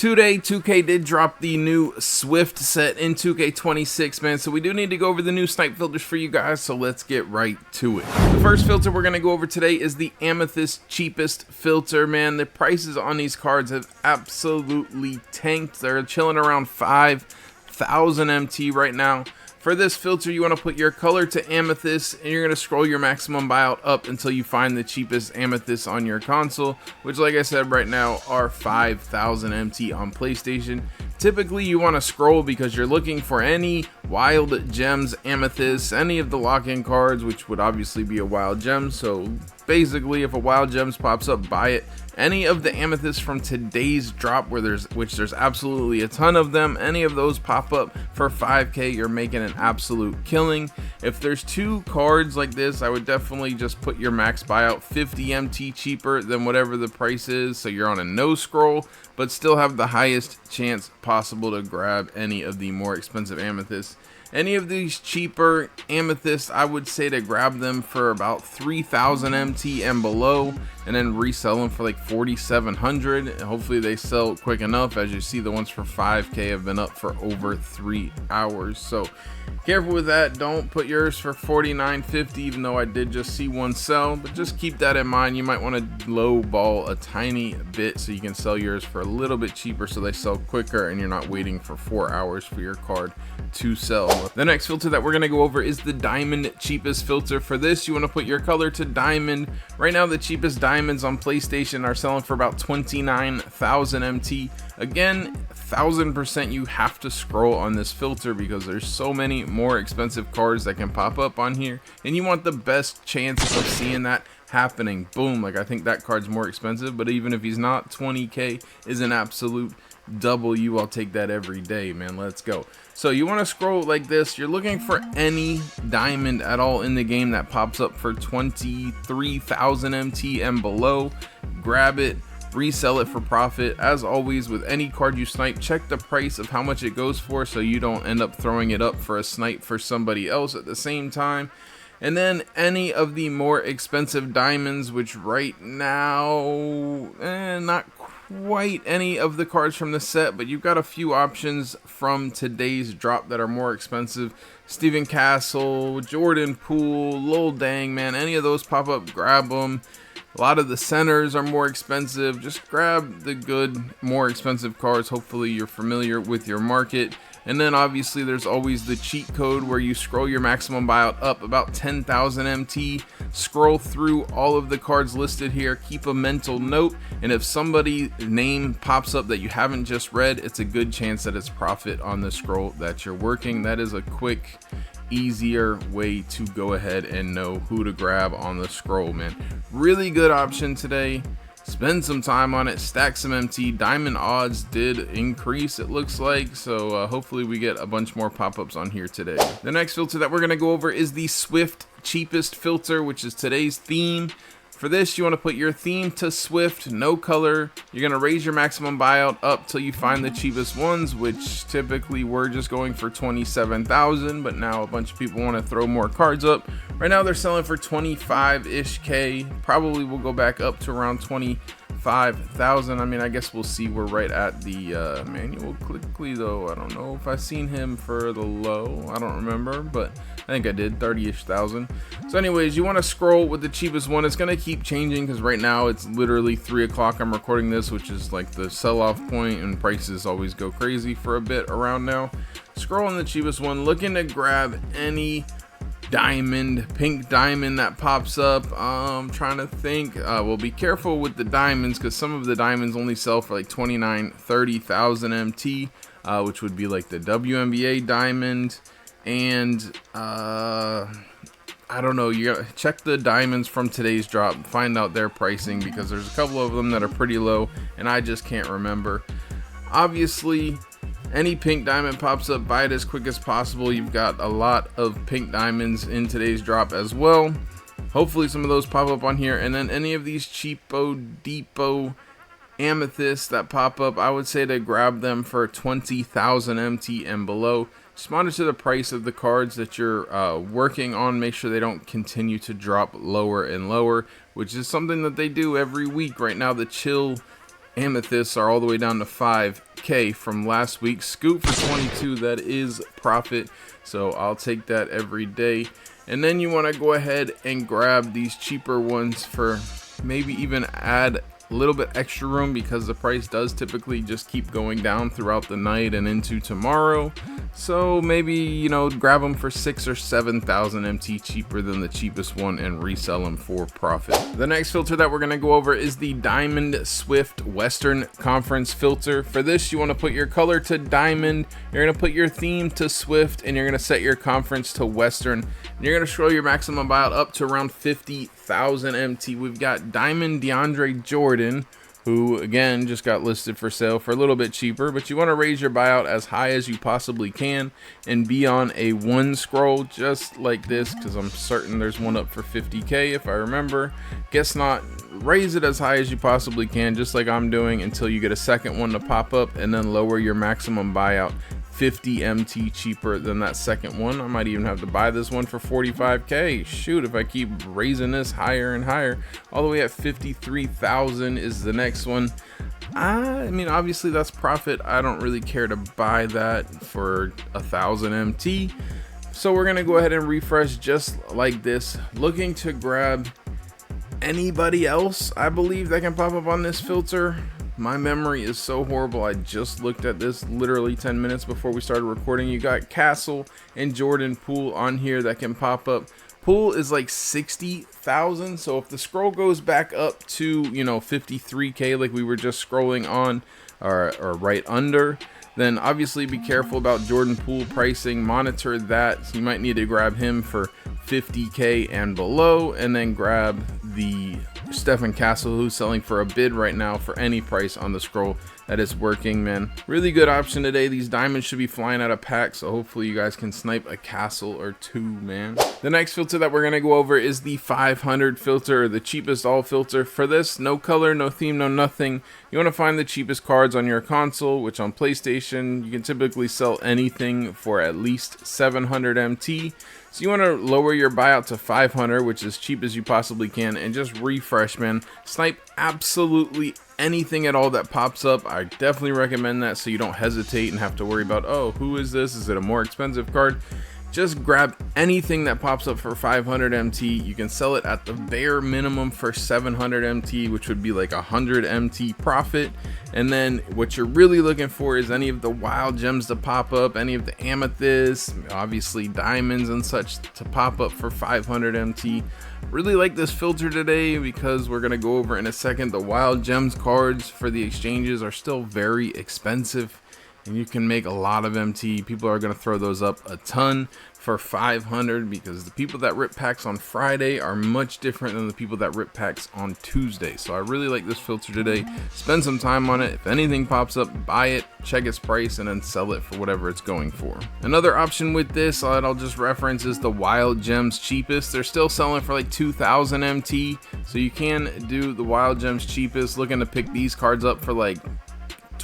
Today, 2K did drop the new Swift set in 2k26, man, so we do need to go over the new Snipe filters for you guys, so let's get right to it. The first filter we're going to go over today is the Amethyst cheapest filter, man. The prices on these cards have absolutely tanked. They're chilling around 5,000 MT right now. For this filter, you want to put your color to Amethyst, and you're going to scroll your maximum buyout up until you find the cheapest Amethyst on your console, which, like I said, right now are 5,000 MT on PlayStation. Typically, you want to scroll because you're looking for any wild gems, Amethyst, any of the lock-in cards, which would obviously be a wild gem. So basically, if a wild gems pops up, buy it. Any of the Amethysts from today's drop, which there's absolutely a ton of them, any of those pop up for 5k, you're making an absolute killing. If there's two cards like this, I would definitely just put your max buyout 50 MT cheaper than whatever the price is, so you're on a no scroll, but still have the highest chance possible to grab any of the more expensive Amethysts. Any of these cheaper Amethysts, I would say to grab them for about 3,000 MT and below, and then resell them for like 4,700. Hopefully they sell quick enough. As you see, the ones for 5k have been up for over 3 hours. So careful with that. Don't put yours for 49.50, even though I did just see one sell. But just keep that in mind. You might want to low ball a tiny bit so you can sell yours for a little bit cheaper, so they sell quicker and you're not waiting for 4 hours for your card to sell. The next filter that we're going to go over is the diamond cheapest filter. For this, you want to put your color to diamond. Right now, the cheapest diamonds on PlayStation are selling for about 29,000 MT. Again, 1000% you have to scroll on this filter because there's so many more expensive cards that can pop up on here, and you want the best chance of seeing that happening. Boom, like I think that card's more expensive, but even if he's not, 20k is an absolute W. I'll take that every day, man. Let's go. So you want to scroll like this. You're looking for any diamond at all in the game that pops up for 23,000 MT and below. Grab it, resell it for profit. As always, with any card you snipe, check the price of how much it goes for so you don't end up throwing it up for a snipe for somebody else at the same time. And then any of the more expensive diamonds, which right now, not quite any of the cards from the set, but you've got a few options from today's drop that are more expensive. Steven Castle, Jordan Poole, Lil Dang, man, any of those pop up, grab them. A lot of the centers are more expensive. Just grab the good, more expensive cards. Hopefully you're familiar with your market. And then obviously there's always the cheat code where you scroll your maximum buyout up about 10,000 MT, scroll through all of the cards listed here, keep a mental note, and if somebody's name pops up that you haven't just read, it's a good chance that it's profit on the scroll that you're working. That is a quick, easier way to go ahead and know who to grab on the scroll, man. Really good option today. Spend some time on it, stack some MT. Diamond odds did increase, it looks like, so hopefully we get a bunch more pop-ups on here today. The next filter that we're going to go over is the Swift cheapest filter, which is today's theme. For this, you want to put your theme to Swift, no color. You're going to raise your maximum buyout up till you find the cheapest ones, which typically we're just going for 27,000, but now a bunch of people want to throw more cards up. Right now they're selling for 25-ish K. Probably will go back up to around 25,000. I mean, I guess we'll see. We're right at the manual quickly though. I don't know if I've seen him for the low. I don't remember, but I think I did 30-ish thousand. So anyways, you want to scroll with the cheapest one. It's going to keep changing because right now it's literally 3 o'clock. I'm recording this, which is like the sell-off point, and prices always go crazy for a bit around now. Scroll on the cheapest one, looking to grab any diamond, pink diamond that pops up. I'm trying to think. Well, be careful with the diamonds because some of the diamonds only sell for like 29,000-30,000 MT, which would be like the WNBA diamond. And I don't know, you gotta check the diamonds from today's drop, find out their pricing, because there's a couple of them that are pretty low and I just can't remember. Obviously, any pink diamond pops up, buy it as quick as possible. You've got a lot of pink diamonds in today's drop as well. Hopefully some of those pop up on here. And then any of these cheapo depot amethysts that pop up, I would say to grab them for 20,000 MT and below. Just monitor the price of the cards that you're working on. Make sure they don't continue to drop lower and lower, which is something that they do every week. Right now the chill amethysts are all the way down to 5 5k from last week. Scoop for 22, that is profit, so I'll take that every day. And then you want to go ahead and grab these cheaper ones for maybe even add a little bit extra room, because the price does typically just keep going down throughout the night and into tomorrow. So maybe, you know, grab them for 6,000 or 7,000 MT cheaper than the cheapest one and resell them for profit. The next filter that we're going to go over is the Diamond Swift Western Conference filter. For this, you want to put your color to diamond, you're going to put your theme to Swift, and you're going to set your conference to Western. And you're going to scroll your maximum buyout up to around 50,000 MT. We've got Diamond DeAndre Jordan, who again just got listed for sale for a little bit cheaper, but you want to raise your buyout as high as you possibly can and be on a one scroll just like this, because I'm certain there's one up for 50k if I remember. Guess not. Raise it as high as you possibly can, just like I'm doing, until you get a second one to pop up, and then lower your maximum buyout 50 MT cheaper than that second one. I might even have to buy this one for 45k. Shoot, if I keep raising this higher and higher, all the way at 53,000 is the next one. I mean, obviously that's profit. I don't really care to buy that for 1,000 MT. So we're gonna go ahead and refresh just like this, looking to grab anybody else I believe that can pop up on this filter. My memory is so horrible. I just looked at this literally 10 minutes before we started recording. You got Castle and Jordan Poole on here that can pop up. Poole is like 60,000. So if the scroll goes back up to, you know, 53k like we were just scrolling on, or right under, then obviously be careful about Jordan Poole pricing. Monitor that. So you might need to grab him for 50k and below, and then grab the Stephen Castle, who's selling for a bid right now for any price on the scroll that is working, man. Really good option today. These diamonds should be flying out of packs, so hopefully you guys can snipe a castle or two, man. The next filter that we're gonna go over is the 500 filter, or the cheapest all filter. For this, no color, no theme, no nothing. You want to find the cheapest cards on your console, which on PlayStation you can typically sell anything for at least 700 MT. So you want to lower your buyout to 500, which is cheap as you possibly can, and just refresh, man. Snipe absolutely anything at all that pops up. I definitely recommend that, so you don't hesitate and have to worry about, oh, who is this? Is it a more expensive card? Just grab anything that pops up for 500 MT. You can sell it at the bare minimum for 700 MT, which would be like 100 MT profit. And then what you're really looking for is any of the wild gems to pop up, any of the amethysts, obviously diamonds and such to pop up for 500 MT. Really like this filter today because we're gonna go over in a second. The wild gems cards for the exchanges are still very expensive, and you can make a lot of MT. People are going to throw those up a ton for 500, because the people that rip packs on Friday are much different than the people that rip packs on Tuesday. So I really like this filter today. Spend some time on it. If anything pops up, buy it, check its price, and then sell it for whatever it's going for. Another option with this that I'll just reference is the wild gems cheapest. They're still selling for like 2,000 MT, so you can do the wild gems cheapest. Looking to pick these cards up for like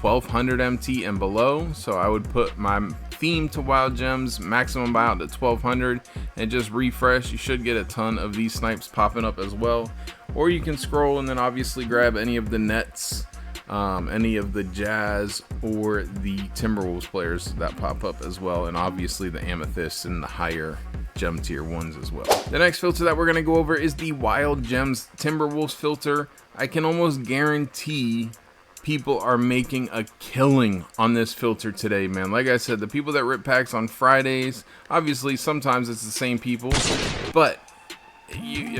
1,200 MT and below. So I would put my theme to wild gems, maximum buyout to 1,200, and just refresh. You should get a ton of these snipes popping up as well. Or you can scroll and then obviously grab any of the Nets, any of the Jazz or the Timberwolves players that pop up as well, and obviously the Amethyst and the higher gem tier ones as well. The next filter that we're going to go over is the Wild Gems Timberwolves filter. I can almost guarantee people are making a killing on this filter today, man. Like I said, the people that rip packs on Fridays, obviously sometimes it's the same people, but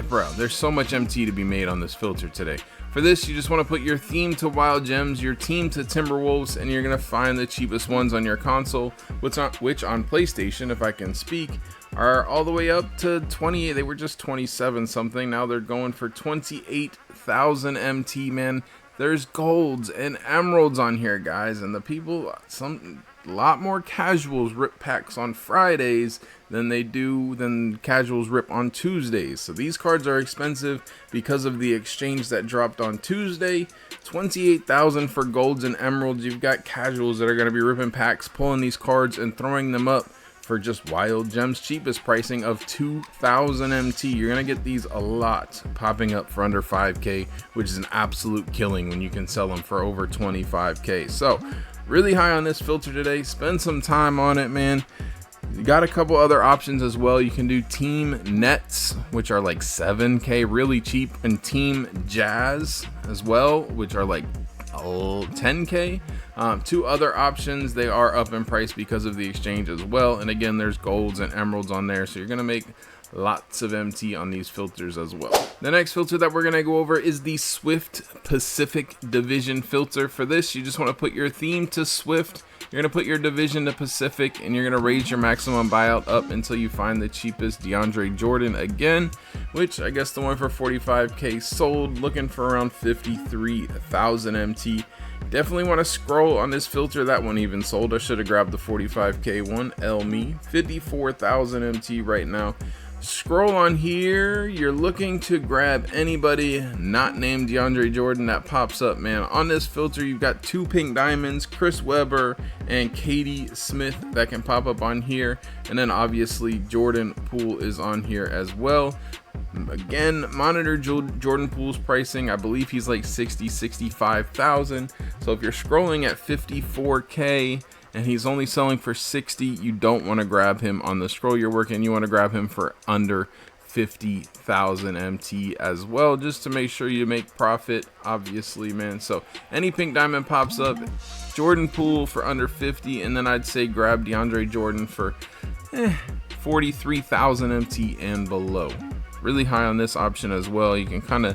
bro, there's so much MT to be made on this filter today. For this, you just want to put your theme to wild gems, your team to Timberwolves, and you're going to find the cheapest ones on your console, which on PlayStation, if I can speak, are all the way up to 28. They were just 27 something. Now they're going for 28,000 MT, man. There's golds and emeralds on here, guys, and the people, a lot more casuals rip packs on Fridays than casuals rip on Tuesdays. So these cards are expensive because of the exchange that dropped on Tuesday. 28,000 for golds and emeralds. You've got casuals that are going to be ripping packs, pulling these cards and throwing them up for just wild gems cheapest pricing of 2,000 MT. You're gonna get these a lot popping up for under 5k, which is an absolute killing when you can sell them for over 25k. So really high on this filter today. Spend some time on it, man. You got a couple other options as well. You can do team nets, which are like 7k, really cheap, and team jazz as well, which are like 10k. Two other options, they are up in price because of the exchange as well, and again there's golds and emeralds on there, so you're gonna make lots of MT on these filters as well. The next filter that we're going to go over is the Swift Pacific Division filter. For this, you just want to put your theme to Swift, you're going to put your division to Pacific, and you're going to raise your maximum buyout up until you find the cheapest DeAndre Jordan again, which I guess the one for 45k sold, looking for around 53,000 MT. Definitely want to scroll on this filter. That one even sold. I should have grabbed the 45k one. Me 54,000 MT right now. Scroll on here, you're looking to grab anybody not named DeAndre Jordan that pops up, man. On this filter, you've got 2 pink diamonds, Chris Webber and Katie Smith that can pop up on here, and then obviously Jordan Poole is on here as well. Again, monitor Jordan Poole's pricing. I believe he's like 65,000. So if you're scrolling at 54k and he's only selling for 60, you don't want to grab him on the scroll you're working. You want to grab him for under 50,000 MT as well, just to make sure you make profit, obviously, man. So any pink diamond pops up, Jordan Poole for under 50, and then I'd say grab DeAndre Jordan for 43,000 MT and below. Really high on this option as well. You can kind of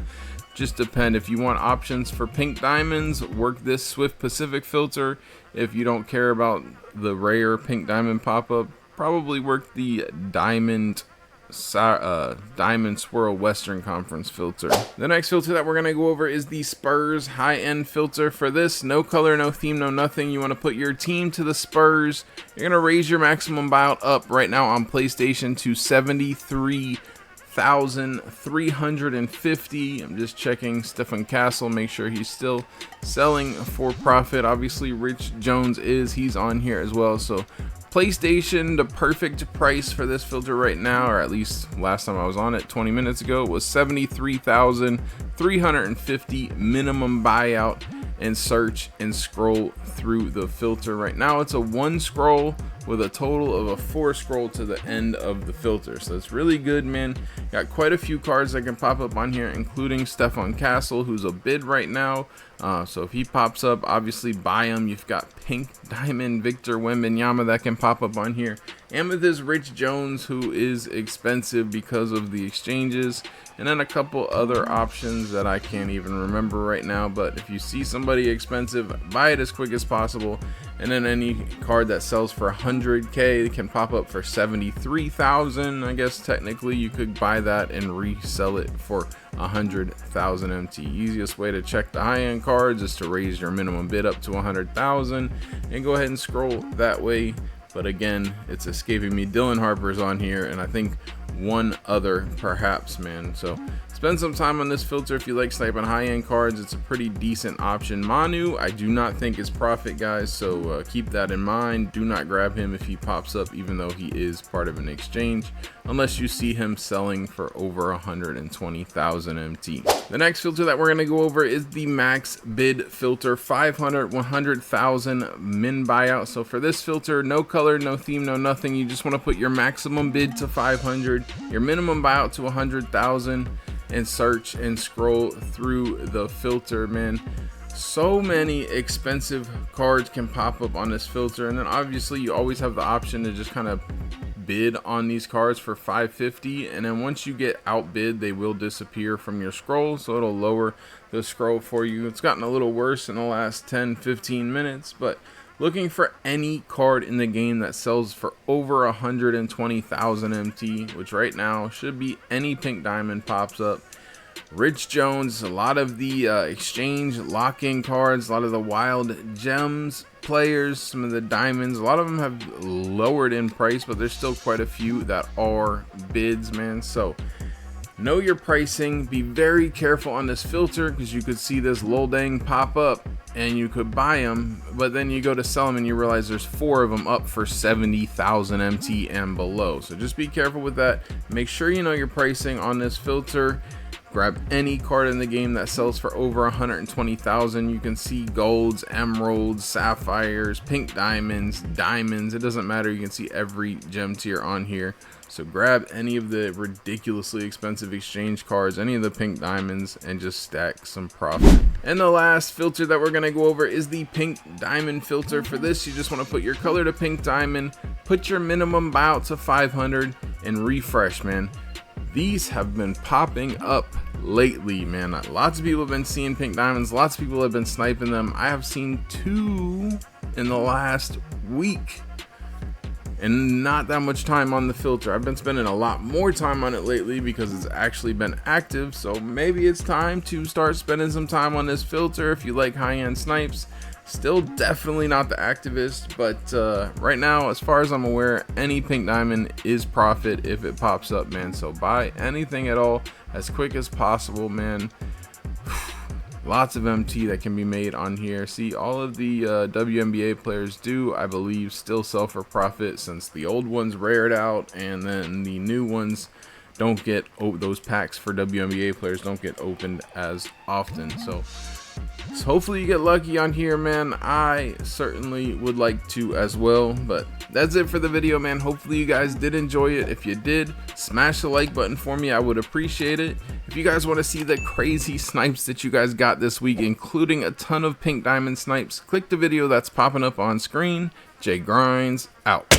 just depend. If you want options for pink diamonds, work this Swift Pacific filter. If you don't care about the rare pink diamond pop-up, probably work the diamond swirl Western Conference filter. The next filter that we're going to go over is the Spurs high-end filter. For this, no color, no theme, no nothing. You want to put your team to the Spurs. You're going to raise your maximum buyout up right now on PlayStation to 73,350. I'm just checking Stephen Castle, make sure he's still selling for profit. Obviously Rich Jones he's on here as well. So PlayStation, the perfect price for this filter right now, or at least last time I was on it 20 minutes ago, was 73,350 minimum buyout, and search and scroll through the filter. Right now it's a 1 scroll with a total of a 4 scroll to the end of the filter, so it's really good, man. Got quite a few cards that can pop up on here, including Stefan Castle, who's a bid right now. So if he pops up, obviously buy him. You've got pink diamond Victor Wembanyama that can pop up on here. Amethyst Rich Jones, who is expensive because of the exchanges, and then a couple other options that I can't even remember right now. But if you see somebody expensive, buy it as quick as possible. And then any card that sells for 100k can pop up for 73,000. I guess technically you could buy that and resell it for 100,000 MT. Easiest way to check the high-end cards is to raise your minimum bid up to 100,000 and go ahead and scroll that way. But again, it's escaping me. Dylan Harper's on here, and I think one other perhaps, man. So spend some time on this filter if you like sniping high-end cards. It's a pretty decent option. Manu, I do not think is profit, guys, so keep that in mind. Do not grab him if he pops up, even though he is part of an exchange, unless you see him selling for over 120,000 MT. The next filter that we're going to go over is the max bid filter. 500, 100,000 min buyout. So for this filter, no color, no theme, no nothing. You just want to put your maximum bid to 500, your minimum buyout to 100,000, and search and scroll through the filter, man. So many expensive cards can pop up on this filter, and then obviously you always have the option to just kind of bid on these cards for 550, and then once you get outbid, they will disappear from your scroll, so it'll lower the scroll for you. It's gotten a little worse in the last 10-15 minutes, but looking for any card in the game that sells for over 120,000 MT, which right now should be any pink diamond pops up. Rich Jones, a lot of the exchange lock-in cards, a lot of the wild gems players, some of the diamonds, a lot of them have lowered in price, but there's still quite a few that are bids, man. So know your pricing, be very careful on this filter, because you could see this lol dang pop up and you could buy them, but then you go to sell them and you realize there's 4 of them up for 70,000 MT and below. So just be careful with that. Make sure you know your pricing on this filter. Grab any card in the game that sells for over 120,000. You can see golds, emeralds, sapphires, pink diamonds, diamonds. It doesn't matter. You can see every gem tier on here. So grab any of the ridiculously expensive exchange cards, any of the pink diamonds, and just stack some profit. And the last filter that we're going to go over is the pink diamond filter. For this, you just want to put your color to pink diamond, put your minimum buyout to 500, and refresh, man. These have been popping up lately, man. Lots of people have been seeing pink diamonds. Lots of people have been sniping them. I have seen 2 in the last week, and not that much time on the filter. I've been spending a lot more time on it lately because it's actually been active. So maybe it's time to start spending some time on this filter if you like high-end snipes. Still definitely not the activist, but right now, as far as I'm aware, any pink diamond is profit if it pops up, man. So buy anything at all as quick as possible, man. Lots of MT that can be made on here. See, all of the WNBA players do, I believe, still sell for profit, since the old ones rared out and then the new ones don't get, those packs for WNBA players don't get opened as often. So hopefully you get lucky on here, man. I certainly would like to as well. But that's it for the video, man. Hopefully you guys did enjoy it. If you did, smash the like button for me. I would appreciate it. If you guys want to see the crazy snipes that you guys got this week, including a ton of pink diamond snipes, click the video that's popping up on screen. Jay Grinds out.